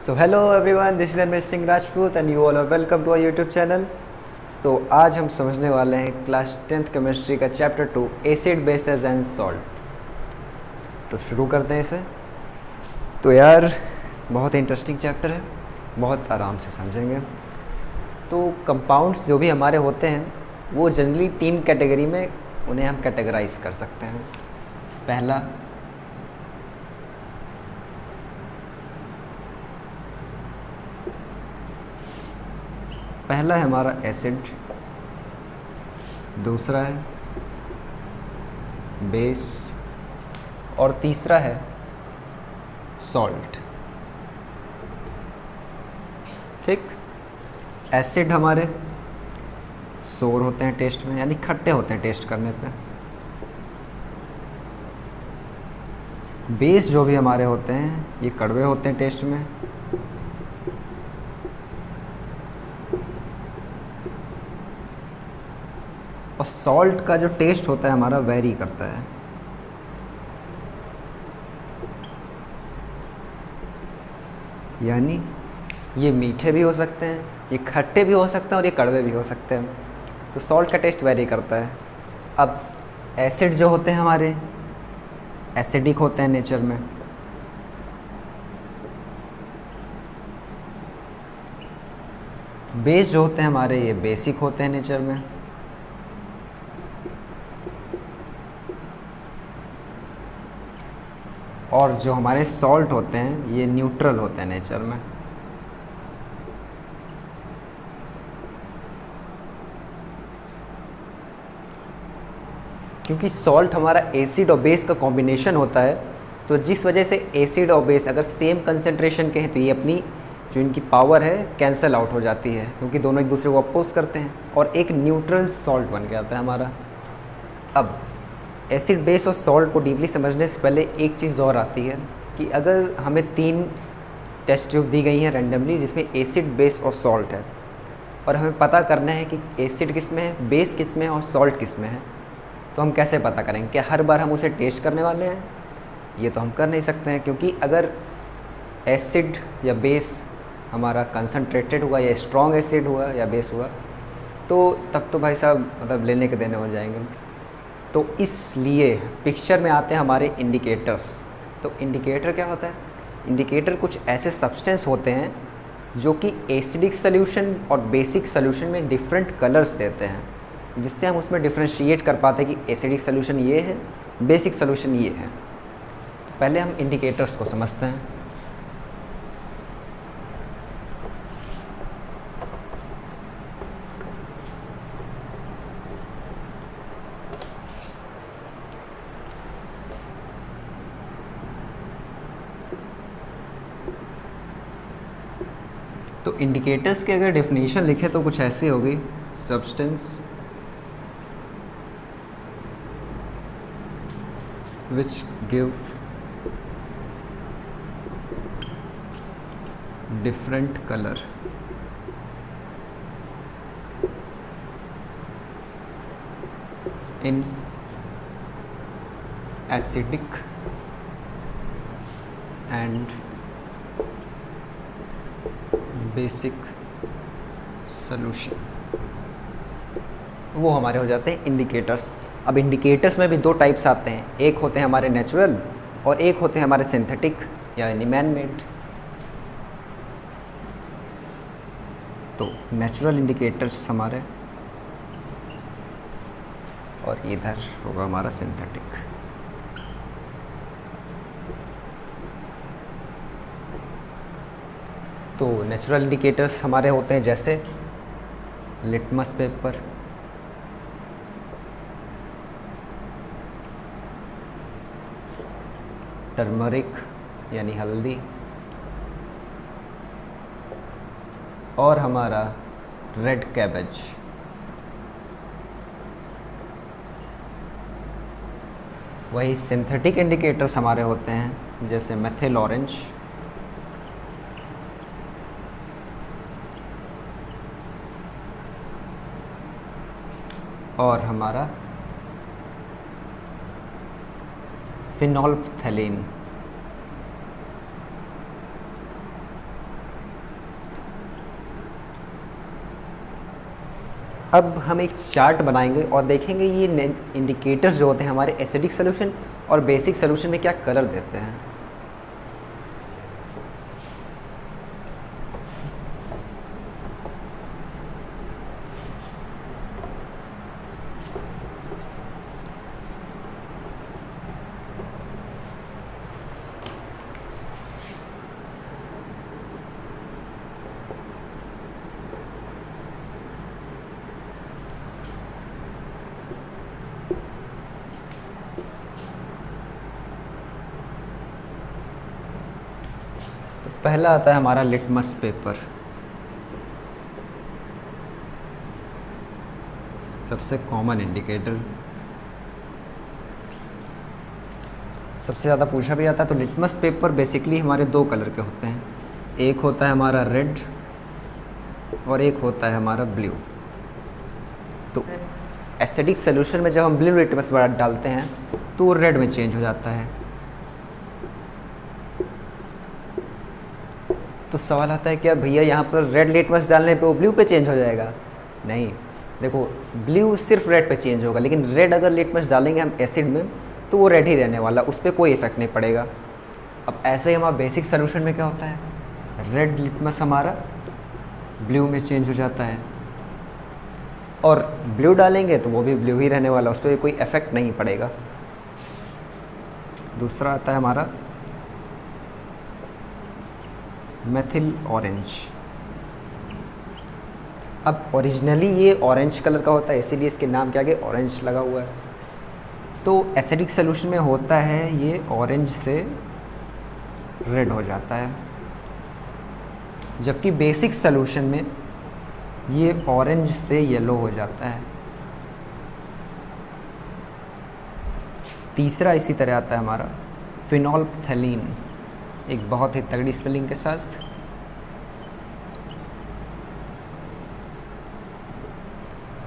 So hello everyone, this is Unmesh Singh Rajput and you all are welcome to our YouTube channel. तो आज हम समझने वाले हैं क्लास 10th केमिस्ट्री का chapter 2 acid bases and salt. तो शुरू करते हैं इसे। तो यार बहुत इंटरेस्टिंग चैप्टर है, बहुत आराम से समझेंगे। तो कंपाउंड्स जो भी हमारे होते हैं वो जनरली 3 कैटेगरी में उन्हें हम कैटेगराइज कर सकते हैं। पहला है हमारा एसिड, दूसरा है बेस और तीसरा है सॉल्ट। ठीक, एसिड हमारे सोर होते हैं टेस्ट में, यानी खट्टे होते हैं टेस्ट करने पे। बेस जो भी हमारे होते हैं ये कड़वे होते हैं टेस्ट में। और सॉल्ट का जो टेस्ट होता है हमारा वेरी करता है। यानी ये मीठे भी हो सकते हैं, ये खट्टे भी हो सकते हैं और ये कड़वे भी हो सकते हैं। तो सॉल्ट का टेस्ट वेरी करता है। अब एसिड जो होते हैं हमारे एसिडिक होते हैं नेचर में। बेस जो होते हैं हमारे ये बेसिक होते हैं नेचर में। और जो हमारे सॉल्ट होते हैं ये न्यूट्रल होते हैं नेचर में। क्योंकि सॉल्ट हमारा एसिड और बेस का कॉम्बिनेशन होता है, तो जिस वजह से एसिड और बेस अगर सेम कंसंट्रेशन के हैं तो ये अपनी जो इनकी पावर है कैंसिल आउट हो जाती है, क्योंकि दोनों एक दूसरे को अपोज करते हैं और एक न्यूट्रल सॉल्ट बन के आता है हमारा। अब एसिड बेस और सॉल्ट को डीपली समझने से पहले एक चीज़ और आती है कि अगर हमें 3 टेस्ट ट्यूब दी गई हैं रैंडमली, जिसमें एसिड बेस और सॉल्ट है, और हमें पता करना है कि एसिड किस में है, बेस किस में है और सॉल्ट किस में है, तो हम कैसे पता करेंगे? क्या हर बार हम उसे टेस्ट करने वाले हैं? ये तो हम कर नहीं सकते हैं, क्योंकि अगर एसिड या बेस हमारा कंसनट्रेटेड हुआ या स्ट्रॉन्ग एसिड हुआ या बेस हुआ तो तब तो भाई साहब मतलब लेने के देने हो जाएंगे। तो इसलिए पिक्चर में आते हैं हमारे इंडिकेटर्स। तो इंडिकेटर क्या होता है? इंडिकेटर कुछ ऐसे सब्सटेंस होते हैं जो कि एसिडिक सोल्यूशन और बेसिक सोल्यूशन में डिफरेंट कलर्स देते हैं, जिससे हम उसमें डिफ्रेंशिएट कर पाते हैं कि एसिडिक सोल्यूशन ये है, बेसिक सोल्यूशन ये है। तो पहले हम इंडिकेटर्स को समझते हैं। तो इंडिकेटर्स के अगर डेफिनेशन लिखे तो कुछ ऐसी होगी: substance which give different color in acidic and basic solution। वो हमारे हो जाते हैं इंडिकेटर्स। अब इंडिकेटर्स में भी 2 टाइप्स आते हैं, एक होते हैं हमारे नेचुरल और एक होते हैं हमारे सिंथेटिक यानी मैन मेड। तो नेचुरल इंडिकेटर्स हमारे, और इधर होगा हमारा सिंथेटिक। तो नेचुरल इंडिकेटर्स हमारे होते हैं जैसे लिटमस पेपर, टर्मरिक यानी हल्दी, और हमारा रेड कैबेज। वही सिंथेटिक इंडिकेटर्स हमारे होते हैं जैसे मेथिल ऑरेंज, और हमारा फिनोल्फथैलीन। अब हम एक चार्ट बनाएंगे और देखेंगे ये इंडिकेटर्स जो होते हैं हमारे एसिडिक सोल्यूशन और बेसिक सोल्यूशन में क्या कलर देते हैं। पहला आता है हमारा लिटमस पेपर, सबसे कॉमन इंडिकेटर, सबसे ज़्यादा पूछा भी जाता है। तो लिटमस पेपर बेसिकली हमारे दो कलर के होते हैं, एक होता है हमारा रेड और एक होता है हमारा ब्लू। तो एसिडिक सोल्यूशन में जब हम ब्लू लिटमस डालते हैं तो वो रेड में चेंज हो जाता है। तो सवाल आता है क्या भैया यहाँ पर रेड लिटमस डालने पे वो ब्लू पे चेंज हो जाएगा? नहीं, देखो ब्लू सिर्फ रेड पे चेंज होगा, लेकिन रेड अगर लिटमस डालेंगे हम एसिड में तो वो रेड ही रहने वाला, उस पर कोई इफेक्ट नहीं पड़ेगा। अब ऐसे ही हमारा बेसिक सोल्यूशन में क्या होता है, रेड लिटमस हमारा ब्लू में चेंज हो जाता है और ब्लू डालेंगे तो वो भी ब्लू ही रहने वाला, उस पर कोई इफेक्ट नहीं पड़ेगा। दूसरा आता है हमारा मेथिल ऑरेंज। अब ओरिजिनली ये ऑरेंज कलर का होता है, इसीलिए इसके नाम के आगे ऑरेंज लगा हुआ है। तो एसिडिक सोल्यूशन में होता है ये ऑरेंज से रेड हो जाता है, जबकि बेसिक सोल्यूशन में ये ऑरेंज से येलो हो जाता है। तीसरा इसी तरह आता है हमारा फिनोल्फथैलीन, एक बहुत ही तगड़ी स्पेलिंग के साथ।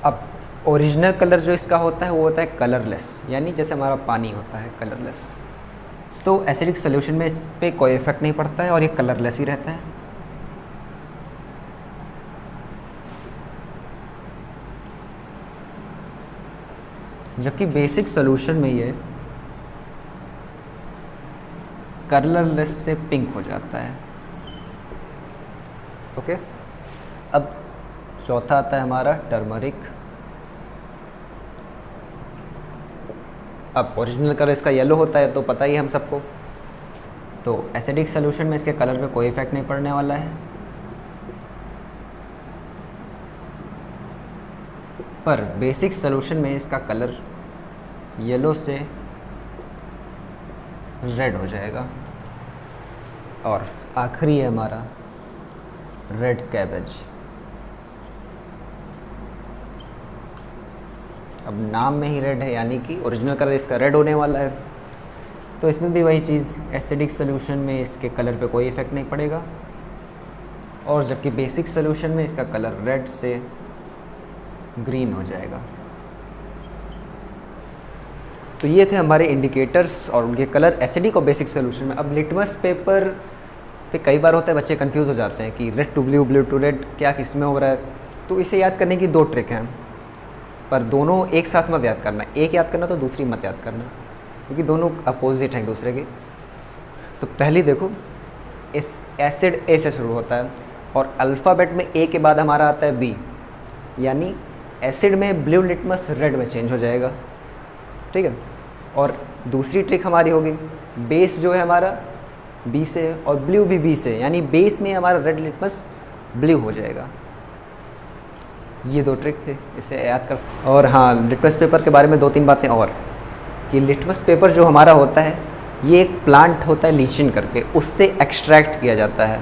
अब ओरिजिनल कलर जो इसका होता है वो होता है कलरलेस, यानी जैसे हमारा पानी होता है कलरलेस। तो एसिडिक सोल्यूशन में इस पर कोई इफेक्ट नहीं पड़ता है और ये कलरलेस ही रहता है। जबकि बेसिक सोल्यूशन में ये कलरलेस से पिंक हो जाता है। ओके, अब चौथा आता है हमारा टर्मरिक। अब ओरिजिनल कलर इसका येलो होता है तो पता ही है हम सबको, तो एसिडिक सोल्यूशन में इसके कलर पे कोई इफेक्ट नहीं पड़ने वाला है। पर बेसिक सोल्यूशन में इसका कलर येलो से रेड हो जाएगा। और आखिरी है हमारा रेड कैबेज। अब नाम में ही रेड है, यानी कि ओरिजिनल कलर इसका रेड होने वाला है। तो इसमें भी वही चीज़, एसिडिक सोल्यूशन में इसके कलर पे कोई इफेक्ट नहीं पड़ेगा और जबकि बेसिक सोल्यूशन में इसका कलर रेड से ग्रीन हो जाएगा। तो ये थे हमारे इंडिकेटर्स और उनके कलर एसिडिक और बेसिक सोल्यूशन में। अब लिटमस पेपर पे कई बार होता है बच्चे कंफ्यूज हो जाते हैं कि red to blue, blue to red क्या किस में हो रहा है। तो इसे याद करने की दो ट्रिक हैं, पर दोनों एक साथ मत याद करना, एक याद करना तो दूसरी मत याद करना, क्योंकि दोनों अपोजिट हैं एक दूसरे के। तो पहली देखो, इस एसिड ए से शुरू होता है और अल्फ़ाबेट में ए के बाद हमारा आता है बी, यानी एसिड में ब्लू लिटमस रेड में चेंज हो जाएगा। ठीक है, और दूसरी ट्रिक हमारी होगी, बेस जो है हमारा बी से और ब्लू भी बी से, यानी बेस में हमारा रेड लिटमस ब्लू हो जाएगा। ये दो ट्रिक थे, इसे याद कर सकते। और हाँ, लिटमस पेपर के बारे में दो तीन बातें और, कि लिटमस पेपर जो हमारा होता है ये एक प्लांट होता है लीचिन करके, उससे एक्सट्रैक्ट किया जाता है।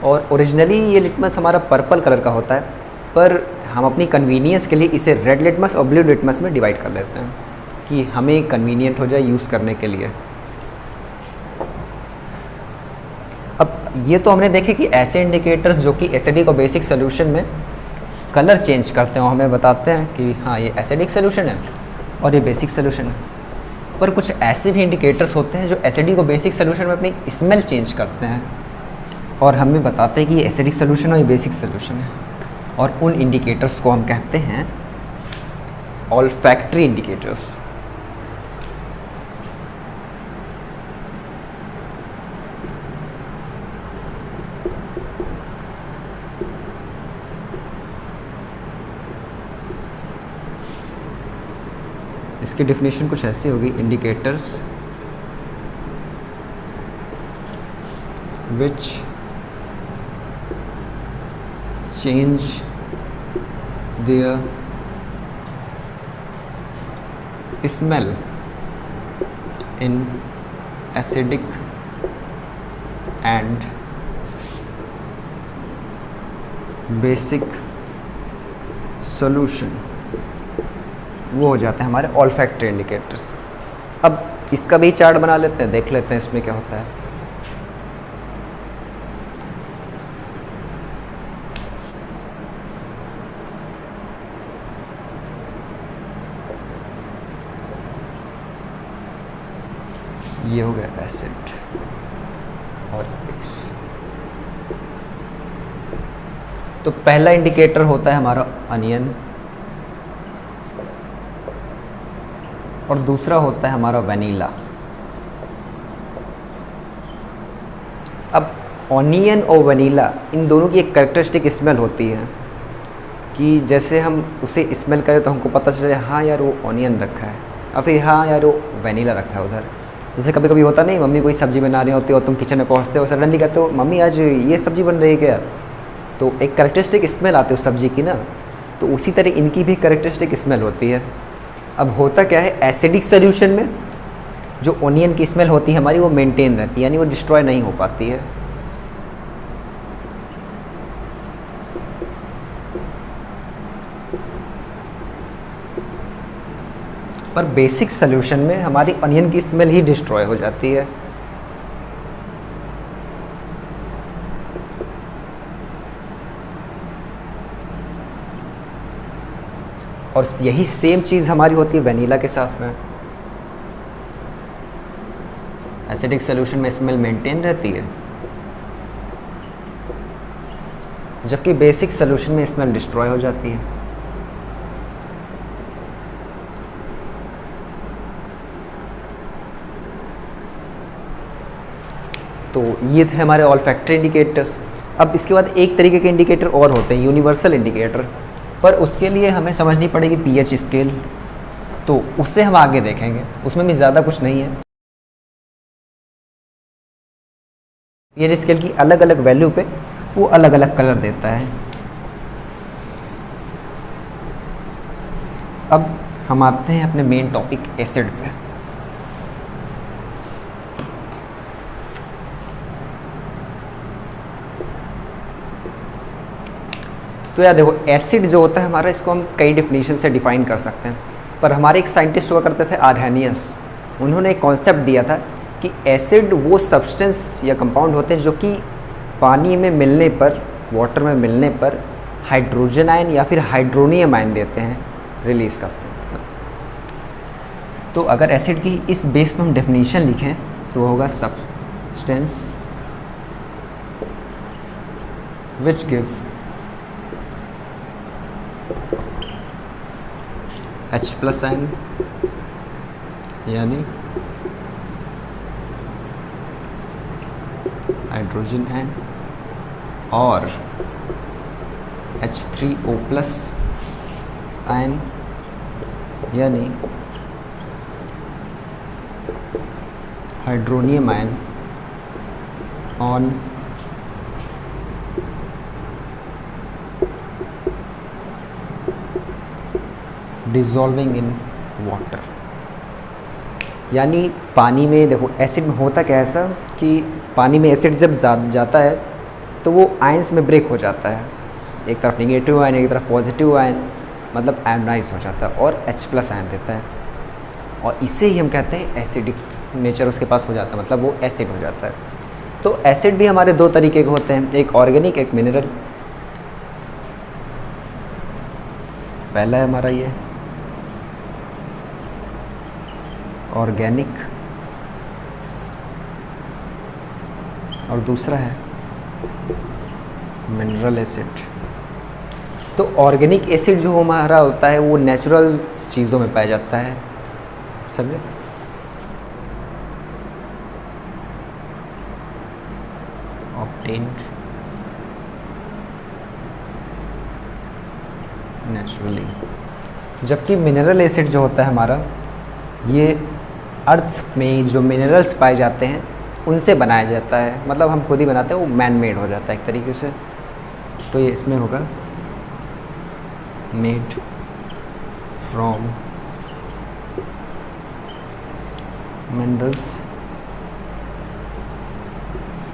और ओरिजिनली ये लिटमस हमारा पर्पल कलर का होता है, पर हम अपनी कन्वीनियंस के लिए इसे रेड लिटमस और ब्लू लिटमस में डिवाइड कर लेते हैं कि हमें कन्वीनियंट हो जाए यूज़ करने के लिए। अब ये तो हमने देखे कि ऐसे इंडिकेटर्स जो कि एसिडिक और बेसिक सोल्यूशन में कलर चेंज करते हैं और हमें बताते हैं कि हाँ ये एसिडिक सोल्यूशन है और ये बेसिक सोल्यूशन है। पर कुछ ऐसे भी इंडिकेटर्स होते हैं जो एसिडिक और बेसिक सोल्यूशन में अपनी स्मेल चेंज करते हैं और हमें बताते हैं कि ये एसिडिक सोल्यूशन और ये बेसिक सोल्यूशन है। और उन इंडिकेटर्स को हम कहते हैं ऑल्फैक्टरी इंडिकेटर्स। इसकी डेफिनेशन कुछ ऐसी होगी, indicators which change their smell in acidic and basic solution, वो हो जाते हैं हमारे ऑल्फैक्टरी इंडिकेटर्स। अब इसका भी चार्ट बना लेते हैं, देख लेते हैं इसमें क्या होता है। ये हो गया एसिड और बेस। तो पहला इंडिकेटर होता है हमारा अनियन और दूसरा होता है हमारा वनीला। अब ऑनियन और वनीला इन दोनों की एक कैरेक्टरिस्टिक स्मेल होती है कि जैसे हम उसे स्मेल करें तो हमको पता चले हाँ यार वो ऑनियन रखा है और फिर हाँ यार वो वनीला रखा है उधर। जैसे कभी कभी होता नहीं, मम्मी कोई सब्ज़ी बना रही होती है और तुम किचन में पहुँचते हो, सडनली कहते हो मम्मी आज ये सब्ज़ी बन रही है क्या, तो एक कैरेक्टरिस्टिक स्मेल आती है उस सब्ज़ी की ना। तो उसी तरह इनकी भी कैरेक्टरिस्टिक स्मेल होती है। अब होता क्या है, एसिडिक सोल्यूशन में जो ओनियन की स्मेल होती है हमारी वो मेंटेन रहती है, यानी वो डिस्ट्रॉय नहीं हो पाती है। पर बेसिक सोल्यूशन में हमारी अनियन की स्मेल ही डिस्ट्रॉय हो जाती है। और यही सेम चीज़ हमारी होती है वनीला के साथ में। एसिडिक सोल्यूशन में स्मेल मेंटेन रहती है, जबकि बेसिक सोल्यूशन में स्मेल डिस्ट्रॉय हो जाती है। तो ये थे हमारे ऑल्फैक्टरी इंडिकेटर्स। अब इसके बाद एक तरीके के इंडिकेटर और होते हैं, यूनिवर्सल इंडिकेटर, पर उसके लिए हमें समझनी पड़ेगी पीएच स्केल, तो उससे हम आगे देखेंगे, उसमें भी ज़्यादा कुछ नहीं है। पीएच स्केल की अलग अलग वैल्यू पे वो अलग अलग कलर देता है। अब हम आते हैं अपने मेन टॉपिक एसिड पे। तो यार देखो, एसिड जो होता है हमारा, इसको हम कई डेफिनेशन से डिफाइन कर सकते हैं, पर हमारे एक साइंटिस्ट हुआ करते थे आर्हेनियस, उन्होंने एक कॉन्सेप्ट दिया था कि एसिड वो सब्सटेंस या कंपाउंड होते हैं जो कि पानी में मिलने पर, वाटर में मिलने पर हाइड्रोजन आयन या फिर हाइड्रोनियम आयन देते हैं, रिलीज़ करते हैं। तो अगर एसिड की इस बेस पर हम डेफिनेशन लिखें तो होगा substance which give H+ ion, यानी हाइड्रोजन आयन, और H3O+ आयन, यानी hydronium ion on dissolving in water. यानी पानी में देखो, एसिड में होता क्या है ऐसा कि पानी में एसिड जब जाता है तो वो आयंस में ब्रेक हो जाता है, एक तरफ नेगेटिव आयन एक तरफ पॉजिटिव आयन, मतलब आयनाइज हो जाता है और H+ आयन देता है, और इसे ही हम कहते हैं एसिडिक नेचर उसके पास हो जाता है, मतलब वो एसिड हो जाता है। तो एसिड भी हमारे दो तरीके के होते हैं, एक ऑर्गेनिक एक मिनरल। पहला है हमारा ये ऑर्गेनिक और दूसरा है मिनरल एसिड। तो ऑर्गेनिक एसिड जो हमारा होता है वो नेचुरल चीज़ों में पाया जाता है, समझे। ऑब्टेन्ड नेचुरली, जबकि मिनरल एसिड जो होता है हमारा, ये अर्थ में जो मिनरल्स पाए जाते हैं उनसे बनाया जाता है, मतलब हम खुद ही बनाते हैं, वो मैन मेड हो जाता है एक तरीके से। तो ये इसमें होगा made from minerals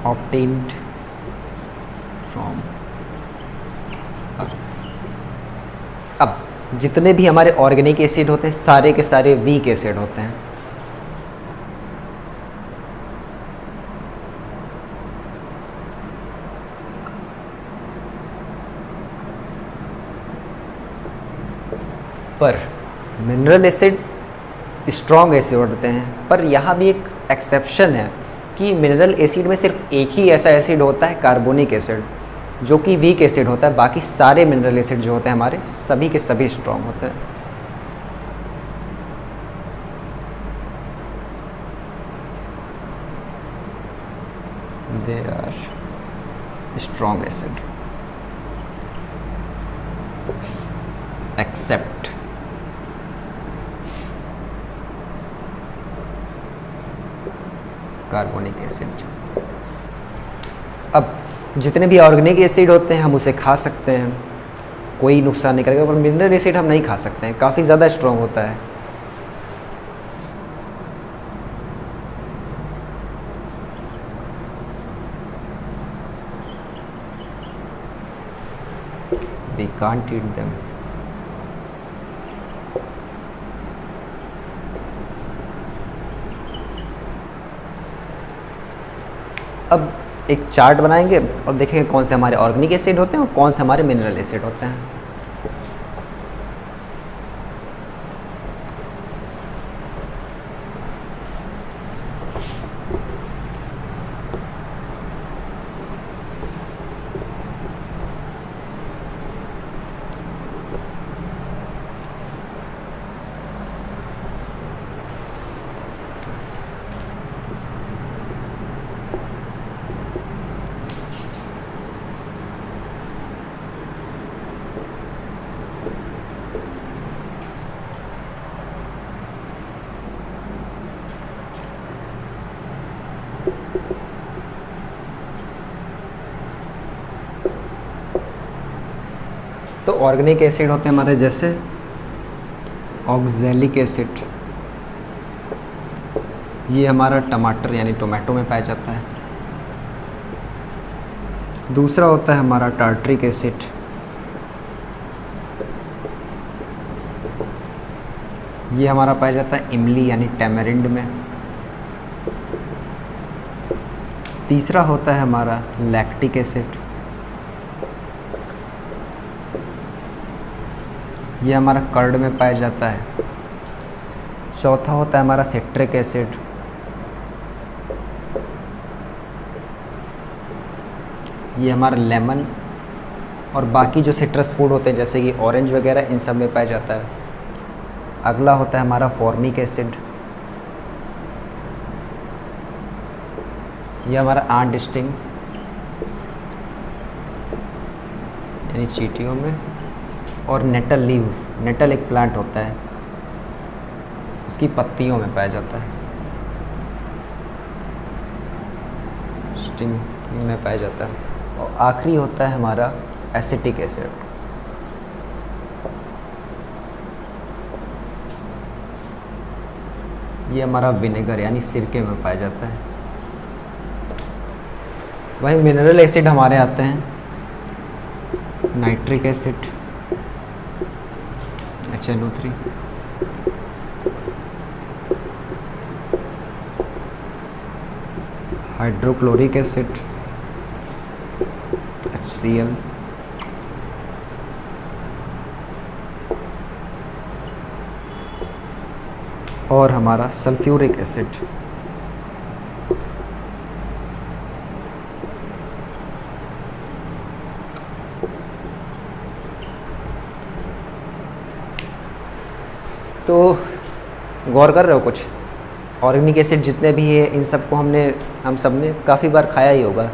obtained from earth. अब जितने भी हमारे ऑर्गेनिक एसिड होते हैं सारे के सारे वीक एसिड होते हैं। पर मिनरल एसिड स्ट्रॉन्ग एसिड होते हैं, पर यहाँ भी एक एक्सेप्शन है कि मिनरल एसिड में सिर्फ एक ही ऐसा एसिड होता है कार्बोनिक एसिड, जो कि वीक एसिड होता है। बाकी सारे मिनरल एसिड जो होते हैं हमारे सभी के सभी स्ट्रॉन्ग होते हैं। They are strong acid except carbonic acid. अब जितने भी ऑर्गेनिक एसिड होते हैं हम उसे खा सकते हैं, कोई नुकसान नहीं करेगा, पर मिनरल एसिड हम नहीं खा सकते हैं, काफ़ी ज़्यादा स्ट्रॉन्ग होता है। We can't eat them. अब एक चार्ट बनाएंगे और देखेंगे कौन से हमारे ऑर्गेनिक एसिड होते हैं और कौन से हमारे मिनरल एसिड होते हैं। तो ऑर्गेनिक एसिड होते हैं हमारे जैसे ऑक्जेलिक एसिड, ये हमारा टमाटर यानी टोमेटो में पाया जाता है। दूसरा होता है हमारा टार्ट्रिक एसिड, ये हमारा पाया जाता है इमली यानी टैमरिंड में। तीसरा होता है हमारा लैक्टिक एसिड, ये हमारा कर्ड में पाया जाता है। चौथा होता है हमारा सिट्रिक एसिड, ये हमारा लेमन और बाकी जो सिट्रस फूड होते हैं जैसे कि ऑरेंज वगैरह इन सब में पाया जाता है। अगला होता है हमारा फॉर्मिक एसिड, ये हमारा आंट स्टिंग यानी चींटियों में। और नेटल लीव, नेटल एक प्लांट होता है उसकी पत्तियों में पाया जाता है, स्टिंग में पाया जाता है। और आखिरी होता है हमारा एसिटिक एसिड, ये हमारा विनेगर यानी सिरके में पाया जाता है। वही मिनरल एसिड हमारे आते हैं nitric acid HNO3, hydrochloric acid HCl, और हमारा सल्फ्यूरिक एसिड। तो गौर कर रहे हो कुछ? ऑर्गेनिक एसिड जितने भी है इन सबको हम सब ने काफ़ी बार खाया ही होगा।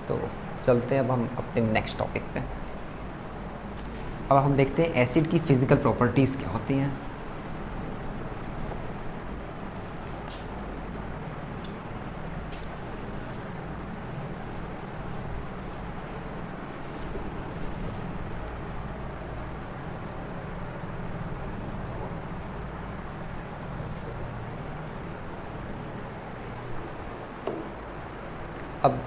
तो चलते हैं अब हम अपने नेक्स्ट टॉपिक पे। अब हम देखते हैं एसिड की फ़िज़िकल प्रॉपर्टीज़ क्या होती हैं। अब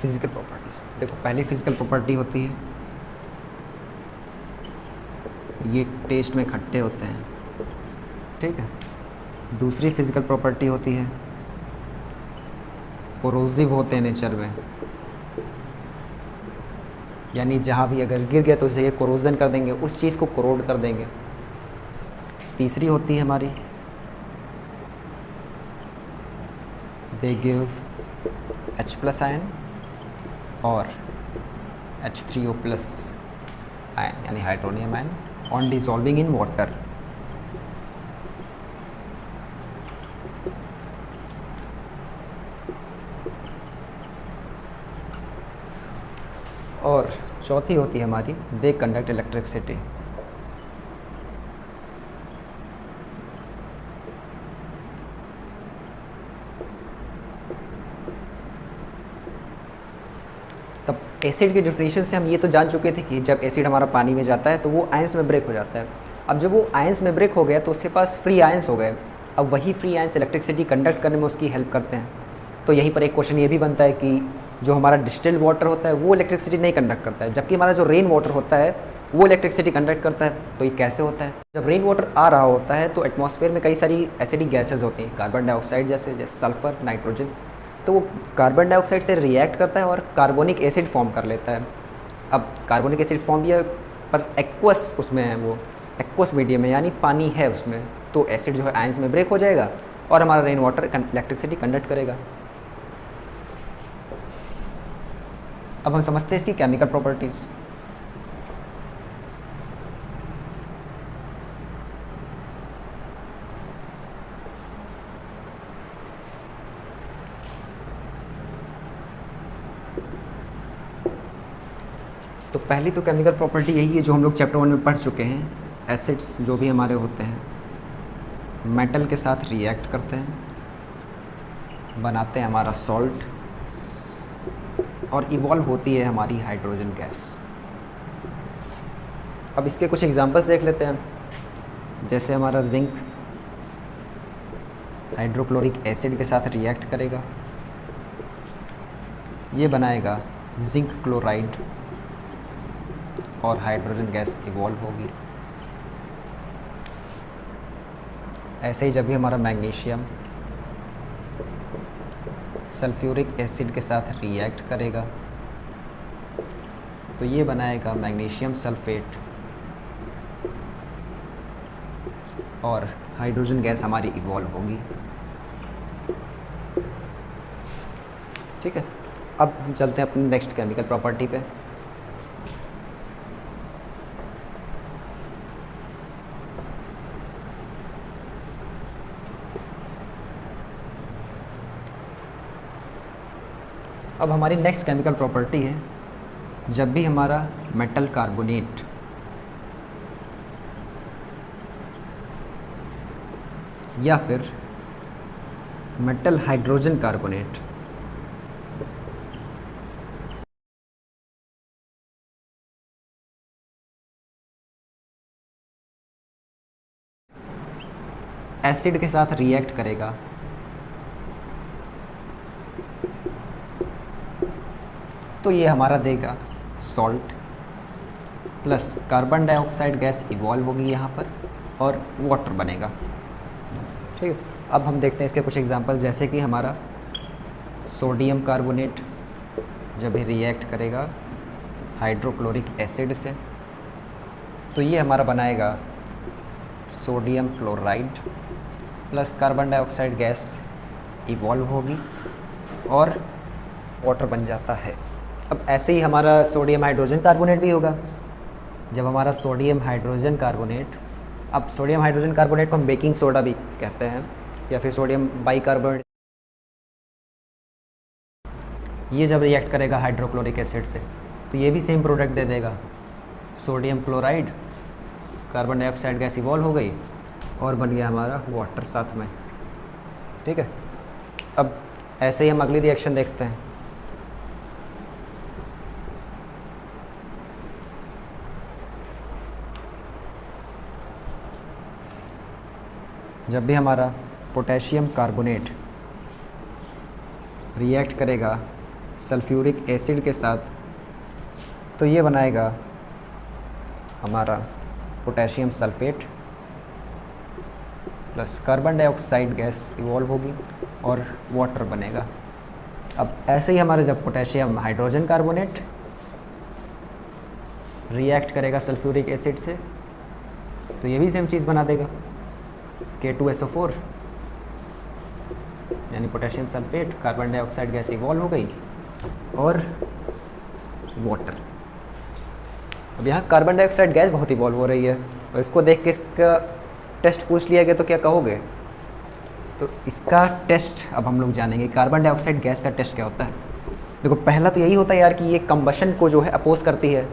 फिज़िकल प्रॉपर्टीज़ देखो, पहली फिज़िकल प्रॉपर्टी होती है ये टेस्ट में खट्टे होते हैं, ठीक है। दूसरी फिज़िकल प्रॉपर्टी होती है कोरोसिव होते हैं नेचर में, यानी जहाँ भी अगर गिर गया तो उसे ये कोरोजन कर देंगे, उस चीज़ को कोरोड कर देंगे। तीसरी होती है हमारी दे गिव H+ आयन और H3O+ आयन यानी hydronium ion on dissolving in water. और चौथी होती है हमारी दे कंडक्ट इलेक्ट्रिसिटी। तब एसिड की डेफिनेशन से हम ये तो जान चुके थे कि जब एसिड हमारा पानी में जाता है तो वो आयंस में ब्रेक हो जाता है। अब जब वो आयंस में ब्रेक हो गया तो उसके पास फ्री आयंस हो गए। अब वही फ्री आयंस इलेक्ट्रिसिटी कंडक्ट करने में उसकी हेल्प करते हैं। तो यहीं पर एक क्वेश्चन ये भी बनता है कि जो हमारा डिस्टिल्ड वाटर होता है वो इलेक्ट्रिसिटी नहीं कंडक्ट करता है, जबकि हमारा जो रेन वाटर होता है वो इलेक्ट्रिसिटी कंडक्ट करता है। तो ये कैसे होता है? जब रेन वाटर आ रहा होता है तो एटमॉस्फेयर में कई सारी एसिडिक गैसेज होती हैं, कार्बन डाइऑक्साइड जैसे सल्फर, नाइट्रोजन। तो वो कार्बन डाइऑक्साइड से रिएक्ट करता है और कार्बोनिक एसिड फॉर्म कर लेता है। अब कार्बोनिक एसिड फॉर्म भी है पर एक्वस उसमें है, वो एक्वस मीडियम है यानी पानी है उसमें। तो एसिड जो है आयंस में ब्रेक हो जाएगा और हमारा रेन वाटर इलेक्ट्रिसिटी कंडक्ट करेगा। अब हम समझते हैं इसकी केमिकल प्रॉपर्टीज़। तो पहली तो केमिकल प्रॉपर्टी यही है जो हम लोग चैप्टर 1 में पढ़ चुके हैं। एसिड्स जो भी हमारे होते हैं मेटल के साथ रिएक्ट करते हैं, बनाते हैं हमारा सॉल्ट और इवॉल्व होती है हमारी हाइड्रोजन गैस। अब इसके कुछ एग्जांपल्स देख लेते हैं। जैसे हमारा जिंक हाइड्रोक्लोरिक एसिड के साथ रिएक्ट करेगा, ये बनाएगा जिंक क्लोराइड और हाइड्रोजन गैस इवॉल्व होगी। ऐसे ही जब भी हमारा मैग्नीशियम सल्फ्यूरिक एसिड के साथ रिएक्ट करेगा तो ये बनाएगा मैग्नीशियम सल्फेट और हाइड्रोजन गैस हमारी इवॉल्व होगी। ठीक है, अब हम चलते हैं अपनी नेक्स्ट केमिकल प्रॉपर्टी पे। अब हमारी नेक्स्ट केमिकल प्रॉपर्टी है जब भी हमारा मेटल कार्बोनेट या फिर मेटल हाइड्रोजन कार्बोनेट एसिड के साथ रिएक्ट करेगा तो ये हमारा देगा salt plus carbon dioxide gas evolve होगी यहाँ पर और वाटर बनेगा। ठीक है, अब हम देखते हैं इसके कुछ एग्जांपल्स। जैसे कि हमारा सोडियम कार्बोनेट जब भी रिएक्ट करेगा हाइड्रोक्लोरिक एसिड से तो ये हमारा बनाएगा sodium chloride plus carbon dioxide gas evolve होगी और वाटर बन जाता है। अब ऐसे ही हमारा सोडियम हाइड्रोजन कार्बोनेट भी होगा। जब हमारा सोडियम हाइड्रोजन कार्बोनेट, अब सोडियम हाइड्रोजन कार्बोनेट को हम बेकिंग सोडा भी कहते हैं या फिर सोडियम बाइकार्बोनेट, ये जब रिएक्ट करेगा हाइड्रोक्लोरिक एसिड से तो ये भी सेम प्रोडक्ट दे देगा। Sodium chloride, carbon dioxide gas evolve हो गई और बन गया हमारा वाटर साथ में। ठीक है, अब ऐसे ही हम अगली रिएक्शन देखते हैं। जब भी हमारा पोटेशियम कार्बोनेट रिएक्ट करेगा सल्फ्यूरिक एसिड के साथ तो ये बनाएगा हमारा potassium sulphate plus carbon dioxide gas evolve होगी और वाटर बनेगा। अब ऐसे ही हमारा जब पोटेशियम हाइड्रोजन कार्बोनेट रिएक्ट करेगा सल्फ्यूरिक एसिड से तो ये भी सेम चीज़ बना देगा, K2SO4 यानी potassium sulphate, carbon dioxide gas evolve हो गई और वाटर। अब यहाँ कार्बन डाइऑक्साइड गैस बहुत इवॉल्व हो रही है और इसको देख के इसका टेस्ट पूछ लिया गया तो क्या कहोगे? तो इसका टेस्ट अब हम लोग जानेंगे, कार्बन डाइऑक्साइड गैस का टेस्ट क्या होता है। देखो पहला तो यही होता है यार कि ये कंबशन को जो है अपोज करती है,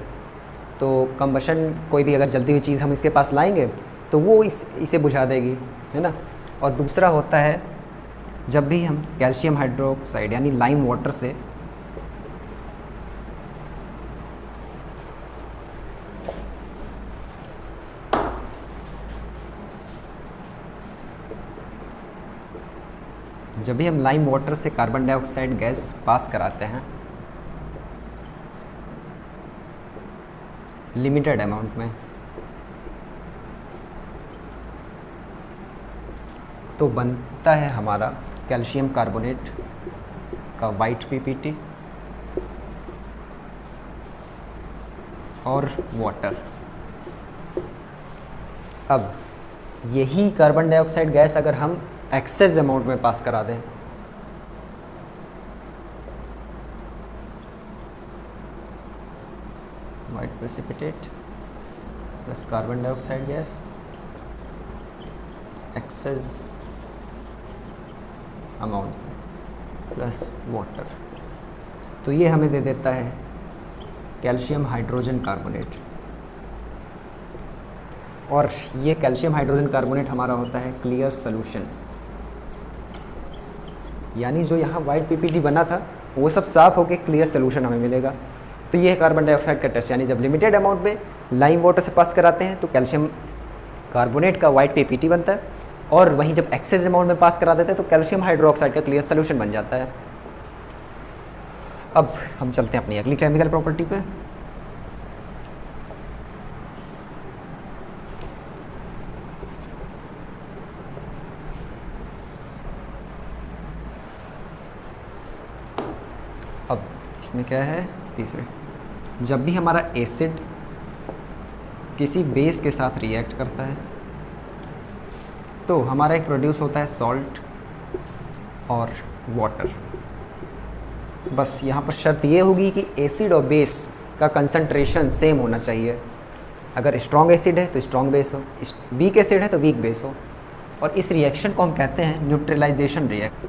तो कंबशन कोई भी अगर जलती हुई चीज़ हम इसके पास लाएंगे तो वो इसे बुझा देगी, है ना। और दूसरा होता है जब भी हम कैल्शियम हाइड्रोक्साइड यानी लाइम वाटर से कार्बन डाइऑक्साइड गैस पास कराते हैं लिमिटेड अमाउंट में तो बनता है हमारा कैल्शियम कार्बोनेट का वाइट पीपीटी और वाटर। अब यही कार्बन डाइऑक्साइड गैस अगर हम एक्सेस अमाउंट में पास करा दें white precipitate plus carbon dioxide gas excess amount plus water, तो ये हमें दे देता है कैल्शियम हाइड्रोजन कार्बोनेट। और ये कैल्शियम हाइड्रोजन कार्बोनेट हमारा होता है क्लियर सॉल्यूशन, यानी जो यहाँ वाइट पीपीटी बना था वो सब साफ होके क्लियर सॉल्यूशन हमें मिलेगा। तो ये है कार्बन डाइऑक्साइड का टेस्ट, यानी जब लिमिटेड अमाउंट में लाइम वाटर से पास कराते हैं तो कैल्शियम कार्बोनेट का वाइट पीपीटी बनता है, और वहीं जब एक्सेस अमाउंट में पास करा देते हैं तो कैल्शियम हाइड्रोक्साइड का क्लियर सॉल्यूशन बन जाता है। अब हम चलते हैं अपनी अगली केमिकल प्रॉपर्टी पे। अब इसमें क्या है, तीसरे, जब भी हमारा एसिड किसी बेस के साथ रिएक्ट करता है तो हमारा एक प्रोड्यूस होता है सॉल्ट और वाटर। बस यहाँ पर शर्त ये होगी कि एसिड और बेस का कंसंट्रेशन सेम होना चाहिए। अगर स्ट्रॉन्ग एसिड है तो स्ट्रॉन्ग बेस हो, वीक एसिड है तो वीक बेस हो। और इस रिएक्शन को हम कहते हैं न्यूट्रलाइजेशन रिएक्शन।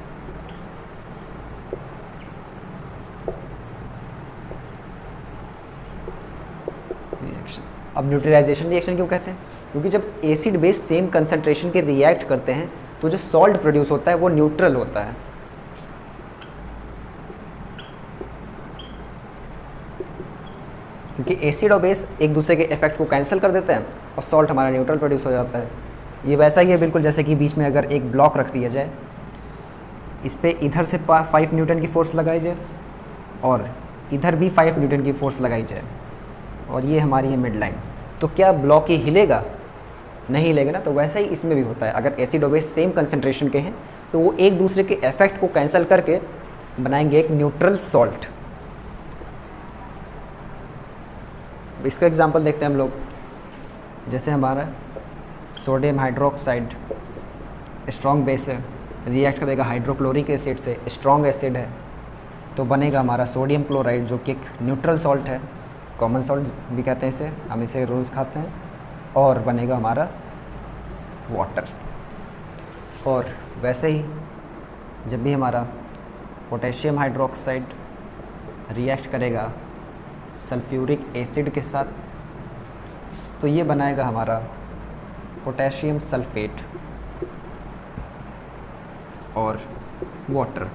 अब न्यूट्रलाइजेशन रिएक्शन क्यों कहते हैं? क्योंकि जब एसिड बेस सेम कंसंट्रेशन के रिएक्ट करते हैं तो जो सॉल्ट प्रोड्यूस होता है वो न्यूट्रल होता है। क्योंकि एसिड और बेस एक दूसरे के इफेक्ट को कैंसिल कर देते हैं और सॉल्ट हमारा न्यूट्रल प्रोड्यूस हो जाता है। ये वैसा ही है बिल्कुल जैसे कि बीच में अगर एक ब्लॉक रख दिया जाए, इस पर इधर से 5 न्यूटन की फोर्स लगाई जाए और इधर भी 5 न्यूटन की फोर्स लगाई जाए और ये हमारी है मिड लाइन, तो क्या ब्लॉक ये हिलेगा? नहीं हिलेगा ना। तो वैसा ही इसमें भी होता है, अगर एसिड और बेस सेम कंसंट्रेशन के हैं तो वो एक दूसरे के इफेक्ट को कैंसिल करके बनाएंगे एक न्यूट्रल सॉल्ट। इसका एग्जांपल देखते हैं हम लोग। जैसे हमारा सोडियम हाइड्रोक्साइड स्ट्रॉन्ग बेस है, रिएक्ट करेगा हाइड्रोक्लोरिक एसिड से, स्ट्रॉन्ग एसिड है, तो बनेगा हमारा सोडियम क्लोराइड जो कि एक न्यूट्रल सॉल्ट है, कॉमन सॉल्ट भी कहते हैं इसे, हम इसे रोज़ खाते हैं, और बनेगा हमारा वाटर। और वैसे ही जब भी हमारा पोटेशियम हाइड्रोक्साइड रिएक्ट करेगा सल्फ्यूरिक एसिड के साथ, तो ये बनाएगा हमारा पोटेशियम सल्फेट और वाटर।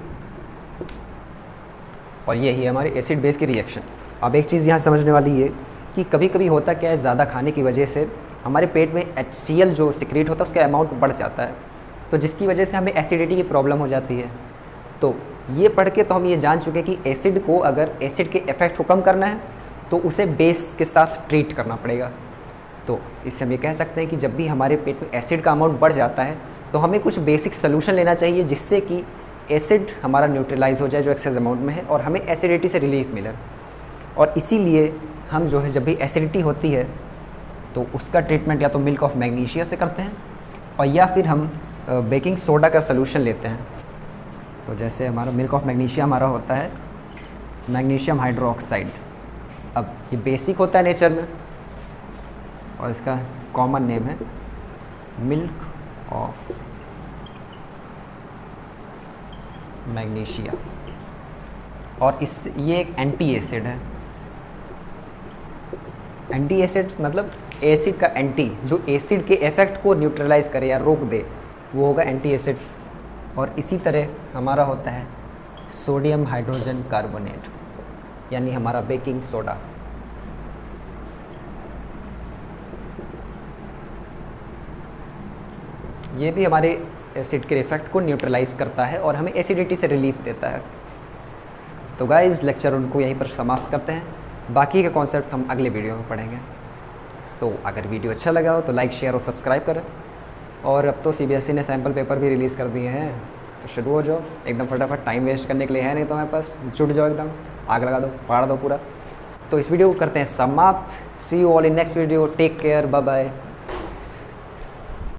और यही है हमारे एसिड बेस की रिएक्शन। अब एक चीज़ यहाँ समझने वाली है कि कभी कभी होता क्या है, ज़्यादा खाने की वजह से हमारे पेट में HCl जो सिक्रेट होता है उसका अमाउंट बढ़ जाता है, तो जिसकी वजह से हमें एसिडिटी की प्रॉब्लम हो जाती है। तो ये पढ़ के तो हम ये जान चुके कि एसिड को, अगर एसिड के इफ़ेक्ट को कम करना है तो उसे बेस के साथ ट्रीट करना पड़ेगा। तो इससे हम ये कह सकते हैं कि जब भी हमारे पेट में एसिड का अमाउंट बढ़ जाता है तो हमें कुछ बेसिक सोल्यूशन लेना चाहिए जिससे कि एसिड हमारा न्यूट्रलाइज हो जाए जो एक्सेस अमाउंट में है, और हमें एसिडिटी से रिलीफ मिले। और इसीलिए हम जो है जब भी एसिडिटी होती है तो उसका ट्रीटमेंट या तो मिल्क ऑफ मैग्नीशिया से करते हैं, और या फिर हम बेकिंग सोडा का सोल्यूशन लेते हैं। तो जैसे हमारा मिल्क ऑफ मैग्नीशिया हमारा होता है मैग्नीशियम हाइड्रोक्साइड। अब ये बेसिक होता है नेचर में और इसका कॉमन नेम है मिल्क ऑफ मैग्नीशिया, और इस ये एक एंटी एसिड है। एंटी एसिड मतलब एसिड का एंटी, जो एसिड के इफेक्ट को न्यूट्रलाइज करे या रोक दे, वो होगा एंटी एसिड। और इसी तरह हमारा होता है सोडियम हाइड्रोजन कार्बोनेट, यानी हमारा बेकिंग सोडा। ये भी हमारे एसिड के इफेक्ट को न्यूट्रलाइज करता है और हमें एसिडिटी से रिलीफ देता है। तो गाइस लेक्चर उनको यहीं पर समाप्त करते हैं, बाकी के कॉन्सेप्ट हम अगले वीडियो में पढ़ेंगे। तो अगर वीडियो अच्छा लगा हो तो लाइक, शेयर और सब्सक्राइब करें। और अब तो CBSE ने सैम्पल पेपर भी रिलीज़ कर दिए हैं, तो शुरू हो जाओ एकदम फटाफट, टाइम वेस्ट करने के लिए है नहीं तो मेरे पास, जुट जाओ एकदम, आग लगा दो, फाड़ दो पूरा। तो इस वीडियो को करते हैं समाप्त। See you all in next video, take care, bye bye.